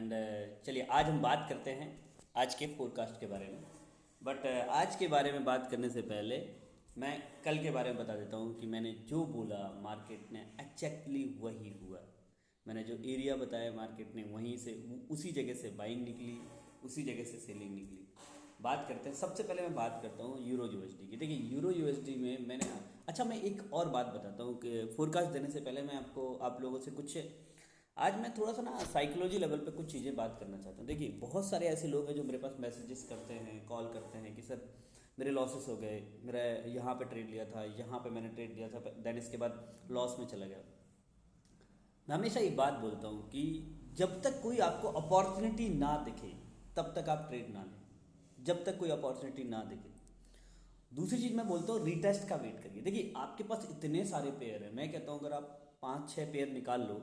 And चलिए आज हम बात करते हैं आज के फोरकास्ट के बारे में। बट आज के बारे में बात करने से पहले मैं कल के बारे में बता देता हूँ कि मैंने जो बोला मार्केट ने एक्जैक्टली वही हुआ। मैंने जो एरिया बताया मार्केट ने वहीं से उसी जगह से बाइंग निकली, उसी जगह से सेलिंग निकली। बात करते हैं, सबसे पहले मैं बात करता हूँ यूरो यूएसडी की। देखिए यूरो यूएसडी में मैंने मैं एक और बात बताता हूँ कि फोरकास्ट देने से पहले मैं आप लोगों से कुछ आज मैं थोड़ा सा ना साइकोलॉजी लेवल पे कुछ चीज़ें बात करना चाहता हूँ। देखिए बहुत सारे ऐसे लोग हैं जो मेरे पास मैसेजेस करते हैं, कॉल करते हैं कि सर मेरे लॉसेस हो गए, मेरा यहाँ पे ट्रेड लिया था, यहाँ पे मैंने ट्रेड लिया था, देन इसके बाद लॉस में चला गया। मैं हमेशा एक बात बोलता हूँ कि जब तक कोई आपको अपॉर्चुनिटी ना दिखे तब तक आप ट्रेड ना लें, जब तक कोई अपॉर्चुनिटी ना दिखे। दूसरी चीज़ मैं बोलता हूँ रीटेस्ट का वेट करिए। देखिए आपके पास इतने सारे पेयर हैं, मैं कहता हूँ अगर आप 5-6 पेयर निकाल लो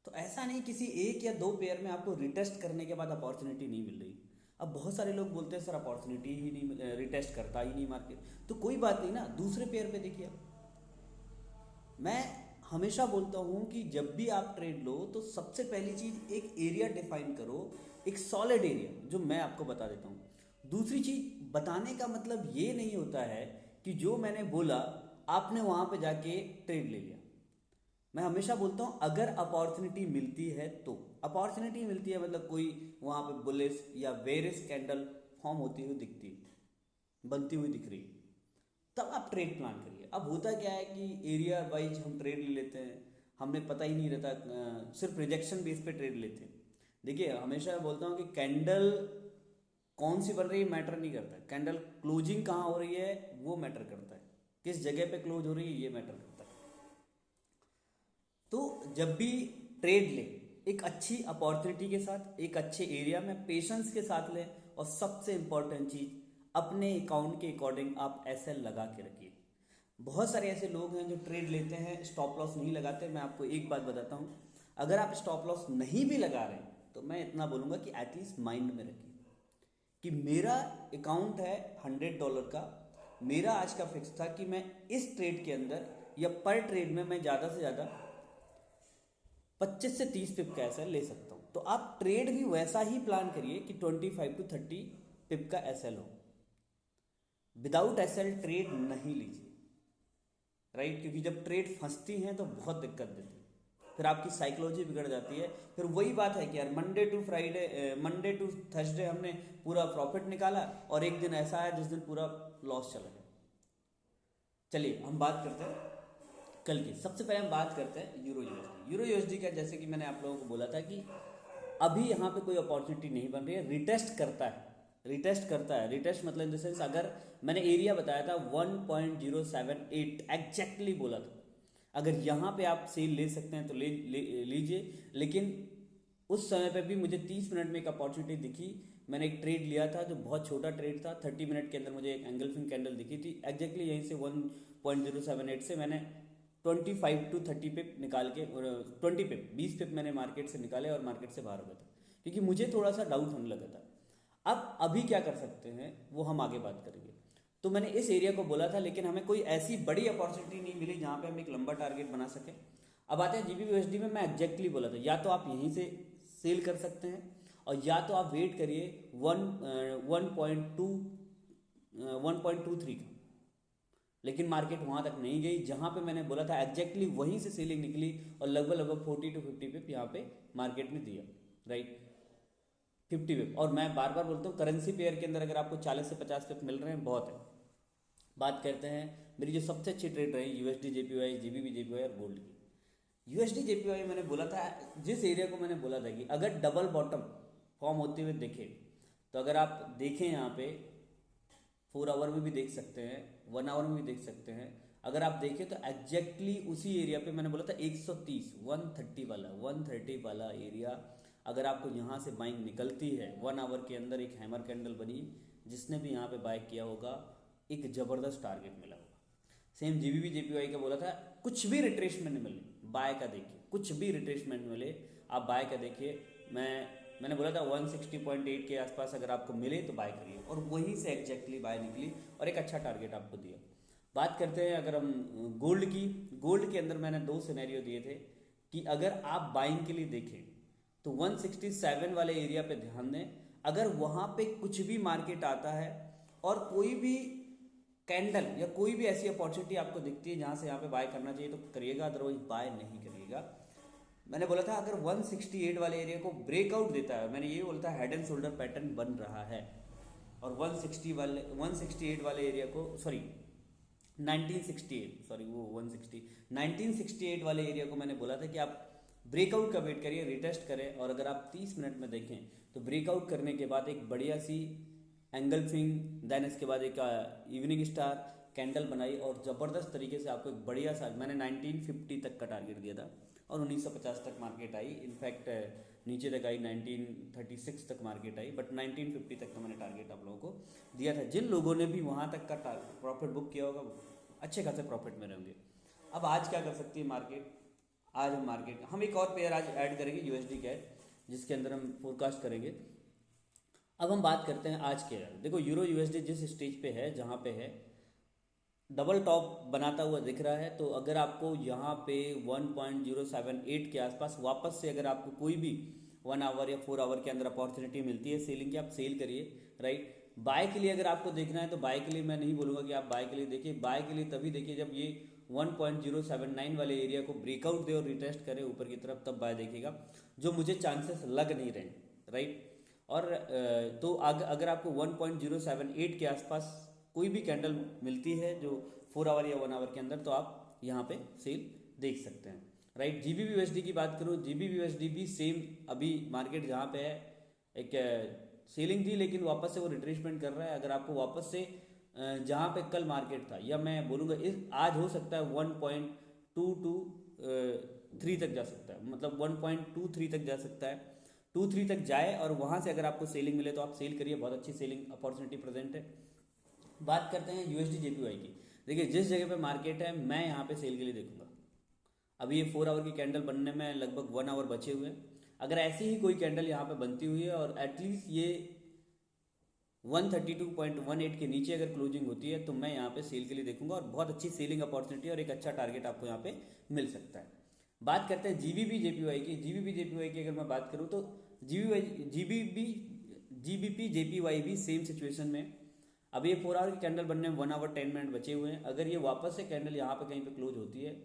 तो ऐसा नहीं किसी एक या दो पेयर में आपको रिटेस्ट करने के बाद अपॉर्चुनिटी नहीं मिल रही। अब बहुत सारे लोग बोलते हैं सर अपॉर्चुनिटी ही नहीं, रिटेस्ट करता ही नहीं मार्केट। तो कोई बात नहीं ना, दूसरे पेयर पे देखिए आप। मैं हमेशा बोलता हूँ कि जब भी आप ट्रेड लो तो सबसे पहली चीज़ एक एरिया डिफाइन करो, एक सॉलिड एरिया जो मैं आपको बता देता हूँ। दूसरी चीज़ बताने का मतलब ये नहीं होता है कि जो मैंने बोला आपने वहाँ पे जाके ट्रेड ले लिया। मैं हमेशा बोलता हूँ अगर अपॉर्चुनिटी मिलती है तो अपॉर्चुनिटी मिलती है मतलब कोई वहाँ पे बुलिश या बेरिश कैंडल फॉर्म होती हुई दिखती बनती हुई दिख रही, तब आप ट्रेड प्लान करिए। अब होता क्या है कि एरिया वाइज हम ट्रेड ले लेते हैं, हमें पता ही नहीं रहता, सिर्फ रिजेक्शन बेस पे ट्रेड लेते हैं। देखिए हमेशा बोलता हूँ कि कैंडल कौन सी बन रही है मैटर नहीं करता, कैंडल क्लोजिंग कहाँ हो रही है वो मैटर करता है, किस जगह पे क्लोज हो रही है ये मैटर करता है। तो जब भी ट्रेड ले एक अच्छी अपॉर्चुनिटी के साथ, एक अच्छे एरिया में पेशेंस के साथ लें, और सबसे इंपॉर्टेंट चीज़ अपने अकाउंट के अकॉर्डिंग आप एसएल लगा के रखिए। बहुत सारे ऐसे लोग हैं जो ट्रेड लेते हैं स्टॉप लॉस नहीं लगाते। मैं आपको एक बात बताता हूँ, अगर आप स्टॉप लॉस नहीं भी लगा रहे हैं तो मैं इतना बोलूँगा कि एटलीस्ट माइंड में रखिए कि मेरा अकाउंट है $100 का, मेरा आज का फिक्स था कि मैं इस ट्रेड के अंदर या पर ट्रेड में मैं ज़्यादा से ज़्यादा 25 से 30 पिप का एसएल ले सकता हूँ। तो आप ट्रेड भी वैसा ही प्लान करिए कि 25 to 30 पिप का एसएल हो। विदाउट एसएल ट्रेड नहीं लीजिए, राइट? क्योंकि जब ट्रेड फंसती हैं तो बहुत दिक्कत देती है, फिर आपकी साइकोलॉजी बिगड़ जाती है। फिर वही बात है कि यार मंडे टू थर्सडे हमने पूरा प्रॉफिट निकाला और एक दिन ऐसा है जिस दिन पूरा लॉस चला गया। चलिए हम बात करते हैं कल की। सबसे पहले हम बात करते हैं यूरो यूएसडी। यूरो यूएसडी का जैसे कि मैंने आप लोगों को बोला था कि अभी यहाँ पे कोई अपॉर्चुनिटी नहीं बन रही है, रिटेस्ट करता है। रिटेस्ट मतलब इन द सेंस, अगर मैंने एरिया बताया था 1.078 एग्जैक्टली बोला था, अगर यहाँ पे आप सेल ले सकते हैं तो लीजिए। लेकिन उस समय पे भी मुझे 30 मिनट में एक अपॉर्चुनिटी दिखी। मैंने एक ट्रेड लिया था जो बहुत छोटा ट्रेड था, 30 मिनट के अंदर मुझे एक एंगल्फिंग कैंडल दिखी थी एग्जैक्टली यहीं से 1.078 से मैंने 25 to 30 पिप निकाल के, 20 पिप मैंने मार्केट से निकाले और मार्केट से बाहर हो गया था क्योंकि मुझे थोड़ा सा डाउट होने लगा था। अब अभी क्या कर सकते हैं वो हम आगे बात करेंगे। तो मैंने इस एरिया को बोला था, लेकिन हमें कोई ऐसी बड़ी अपॉर्चुनिटी नहीं मिली जहाँ पे हम एक लंबा टारगेट बना सकें। अब आते हैं जीबीयूएसडी में। मैं एग्जैक्टली बोला था या तो आप यहीं से सेल कर सकते हैं और या तो आप वेट करिए 1.23 का, लेकिन मार्केट वहाँ तक नहीं गई जहाँ पे मैंने बोला था। एग्जैक्टली वहीं से सेलिंग निकली और लगभग 40 to 50 पिप यहाँ पे मार्केट में दिया, राइट? 50 पिप। और मैं बार बार बोलता हूँ करेंसी पेयर के अंदर अगर आपको 40 से 50 पिप मिल रहे हैं बहुत है। बात करते हैं मेरी जो सबसे अच्छी ट्रेड रही यूएसडी जेपीवाई, जीबीबी जेपीवाई और गोल्ड की। यूएसडी जेपीवाई मैंने बोला था, जिस एरिया को मैंने बोला था कि अगर डबल बॉटम फॉर्म होते हुए देखे तो अगर आप देखें यहाँ पे 4 आवर में भी देख सकते हैं, 1 आवर में भी देख सकते हैं। अगर आप देखें तो एग्जैक्टली उसी एरिया पे मैंने बोला था 130 130 वाला एरिया, अगर आपको यहाँ से बाइंग निकलती है 1 आवर के अंदर, एक हैमर कैंडल बनी, जिसने भी यहाँ पे बाय किया होगा एक ज़बरदस्त टारगेट मिला होगा। सेम जीबीबी जेपीवाई का बोला था, कुछ भी रिट्रेसमेंट मिले बाय का देखिए, कुछ भी रिट्रेसमेंट मिले आप बाय का देखिए। मैंने बोला था 160.8 के आसपास अगर आपको मिले तो बाय करिए, और वहीं से एग्जैक्टली बाय निकली और एक अच्छा टारगेट आपको दिया। बात करते हैं अगर हम गोल्ड की। गोल्ड के अंदर मैंने 2 सिनेरियो दिए थे कि अगर आप बाइंग के लिए देखें तो 167 वाले एरिया पे ध्यान दें। अगर वहाँ पे कुछ भी मार्केट आता है और कोई भी कैंडल या कोई भी ऐसी अपॉर्चुनिटी आपको दिखती है जहाँ से यहाँ पे बाय करना चाहिए तो करिएगा, अदरवाइज बाय नहीं करिएगा। मैंने बोला था अगर 168 वाले एरिया को ब्रेकआउट देता है, मैंने ये बोला था हेड एंड शोल्डर पैटर्न बन रहा है, और 168 वाले एरिया को 1968 वाले एरिया को मैंने बोला था कि आप ब्रेकआउट का वेट करिए, रिटेस्ट करें, और अगर आप 30 मिनट में देखें तो ब्रेकआउट करने के बाद एक बढ़िया सी एंगल फिंग, देन इसके बाद एक इवनिंग स्टार कैंडल बनाई और ज़बरदस्त तरीके से आपको एक बढ़िया सा, मैंने 1950 तक का टारगेट दिया था और 1950 तक मार्केट आई, इनफैक्ट नीचे तक आई, 1936 तक मार्केट आई, बट 1950 तक का मैंने टारगेट आप लोगों को दिया था। जिन लोगों ने भी वहाँ तक का प्रॉफिट बुक किया होगा अच्छे खासे प्रॉफिट में रहेंगे। अब आज क्या कर सकती है मार्केट, आज हम एक और पेयर आज ऐड करेंगे यूएसडी कैट, जिसके अंदर हम फोरकास्ट करेंगे। अब हम बात करते हैं आज के, देखो यूरो यूएसडी जिस स्टेज पे है, जहाँ पे है डबल टॉप बनाता हुआ दिख रहा है, तो अगर आपको यहाँ पे 1.078 के आसपास वापस से अगर आपको कोई भी 1 आवर या 4 आवर के अंदर अपॉर्चुनिटी मिलती है सेलिंग की, आप सेल करिए, राइट। बाय के लिए अगर आपको देखना है तो बाय के लिए मैं नहीं बोलूँगा कि आप बाय के लिए देखिए, बाय के लिए तभी देखिए जब ये 1.079 वाले एरिया को ब्रेकआउट दे और रिटेस्ट करे ऊपर की तरफ, तब बाय देखिएगा, जो मुझे चांसेस लग नहीं रहे, राइट। और तो अगर आपको 1.078 के आसपास कोई भी कैंडल मिलती है जो 4 आवर या 1 आवर के अंदर, तो आप यहाँ पे सेल देख सकते हैं, राइट। जीबीबी यूएसडी की बात करूँ, जीबीबी यूएसडी भी सेम, अभी मार्केट जहाँ पे है एक सेलिंग थी लेकिन वापस से वो रिट्रेसमेंट कर रहा है। अगर आपको वापस से जहाँ पे कल मार्केट था, या मैं बोलूँगा आज हो सकता है 1.223 तक जा सकता है, मतलब 1.23 तक जा सकता है, 23 तक जाए और वहाँ से अगर आपको सेलिंग मिले तो आप सेल करिए, बहुत अच्छी सेलिंग अपॉर्चुनिटी प्रेजेंट है। बात करते हैं यूएसडी जेपीवाई की। देखिए जिस जगह पे मार्केट है मैं यहाँ पे सेल के लिए देखूंगा। अभी ये 4 आवर की कैंडल बनने में लगभग 1 आवर बचे हुए हैं, अगर ऐसी ही कोई कैंडल यहाँ पे बनती हुई है और एटलीस्ट ये 132.18 के नीचे अगर क्लोजिंग होती है तो मैं यहाँ पे सेल के लिए देखूंगा, और बहुत अच्छी सेलिंग अपॉर्चुनिटी और एक अच्छा टारगेट आपको यहाँ पे मिल सकता है। बात करते हैं जीबीबी जेपीवाई की। जीबीबी जेपीवाई की अगर मैं बात करूँ तो जीबीपी जेपीवाई भी सेम सिचुएशन में, अब ये 4 आवर की कैंडल बनने में 1 आवर 10 मिनट बचे हुए हैं। अगर ये वापस से कैंडल यहाँ पे कहीं पे क्लोज होती है,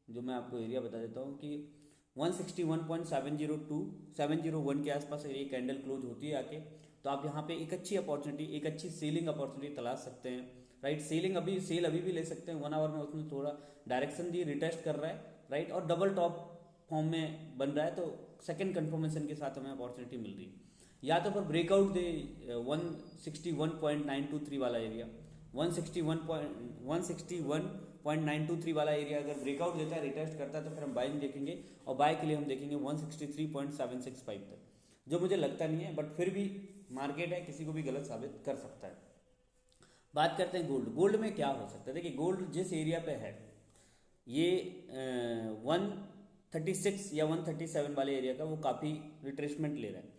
जो मैं आपको एरिया बता देता हूँ कि 161.701 के आसपास अगर ये कैंडल क्लोज होती है आके, तो आप यहाँ पे एक अच्छी अपॉर्चुनिटी, एक अच्छी सेलिंग अपॉर्चुनिटी तलाश सकते हैं, राइट। सेल अभी भी ले सकते हैं। 1 आवर में उसने थोड़ा डायरेक्शन दी, रिटेस्ट कर रहा है, राइट, और डबल टॉप फॉर्म में बन रहा है, तो सेकेंड कन्फर्मेशन के साथ हमें अपॉर्चुनिटी मिल रही है। या तो फिर ब्रेकआउट दे 161.923 वाला एरिया, 161.923 वाला एरिया अगर ब्रेकआउट देता है, रिटेस्ट करता है, तो फिर हम बाइंग देखेंगे, और बाय के लिए हम देखेंगे 163.765 तक, जो मुझे लगता नहीं है, बट फिर भी मार्केट है, किसी को भी गलत साबित कर सकता है। बात करते हैं गोल्ड में क्या हो सकता है। देखिए गोल्ड जिस एरिया पे है, ये 136 या 137 वाले एरिया का वो काफ़ी रिट्रेसमेंट ले रहा है।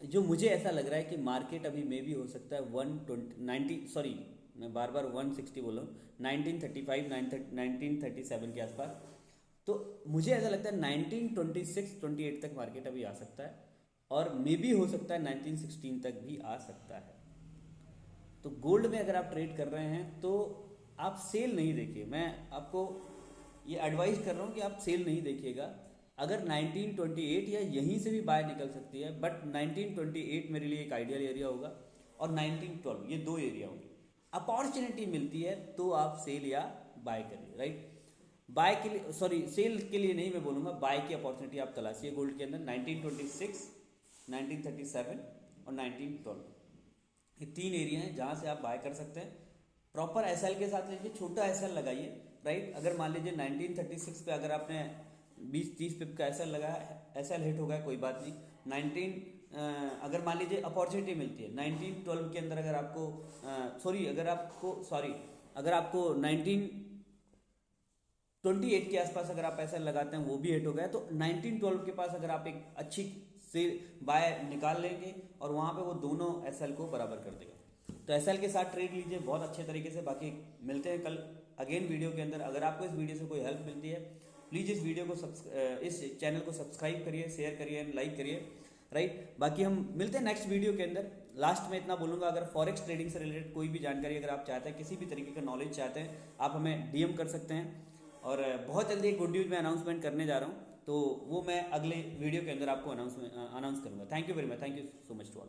जो मुझे ऐसा लग रहा है कि मार्केट अभी में भी हो सकता है 160 बोल रहा हूँ, 1937 के आसपास, तो मुझे ऐसा लगता है 1926-28 तक मार्केट अभी आ सकता है, और मे भी हो सकता है 1916 तक भी आ सकता है। तो गोल्ड में अगर आप ट्रेड कर रहे हैं तो आप सेल नहीं देखिए, मैं आपको ये एडवाइस कर रहा हूँ कि आप सेल नहीं देखिएगा। अगर 1928 या यहीं से भी बाय निकल सकती है, बट 1928 मेरे लिए एक आइडियल एरिया होगा, और 1912 ये 2 एरिया होंगे। अपॉर्चुनिटी मिलती है तो आप सेल या बाय करिए, राइट। बाय के लिए सेल के लिए नहीं मैं बोलूँगा, बाय की अपॉर्चुनिटी आप तलाशिए गोल्ड के अंदर। 1926, 1937 और 1912 ये 3 एरिया हैं जहाँ से आप बाय कर सकते हैं। प्रॉपर एसएल के साथ लीजिए, छोटा एसएल लगाइए, राइट। अगर मान लीजिए 1936 पे अगर आपने 20-30 पिप का एसएल लगाया, एसएल हिट हो गया, कोई बात नहीं। अगर मान लीजिए अपॉर्चुनिटी मिलती है 1912 के अंदर, अगर आपको अगर आपको 1928 के आसपास अगर आप एसएल लगाते हैं, वो भी हिट हो गया, तो 1912 के पास अगर आप एक अच्छी से बाय निकाल लेंगे और वहाँ पे वो दोनों एसएल को बराबर कर देगा। तो एसएल के साथ ट्रेड लीजिए बहुत अच्छे तरीके से। बाकी मिलते हैं कल अगेन वीडियो के अंदर। अगर आपको इस वीडियो से कोई हेल्प मिलती है प्लीज़ इस वीडियो को इस चैनल को सब्सक्राइब करिए, शेयर करिए एंड लाइक करिए, राइट। बाकी हम मिलते हैं नेक्स्ट वीडियो के अंदर। लास्ट में इतना बोलूँगा, अगर फॉरेक्स ट्रेडिंग से रिलेटेड कोई भी जानकारी अगर आप चाहते हैं, किसी भी तरीके का नॉलेज चाहते हैं, आप हमें डीएम कर सकते हैं। और बहुत जल्दी एक गुड न्यूज़ में अनाउंसमेंट करने जा रहा हूँ, तो वो मैं अगले वीडियो के अंदर आपको अनाउंस करूँगा। Thank you very much, thank you so much to all.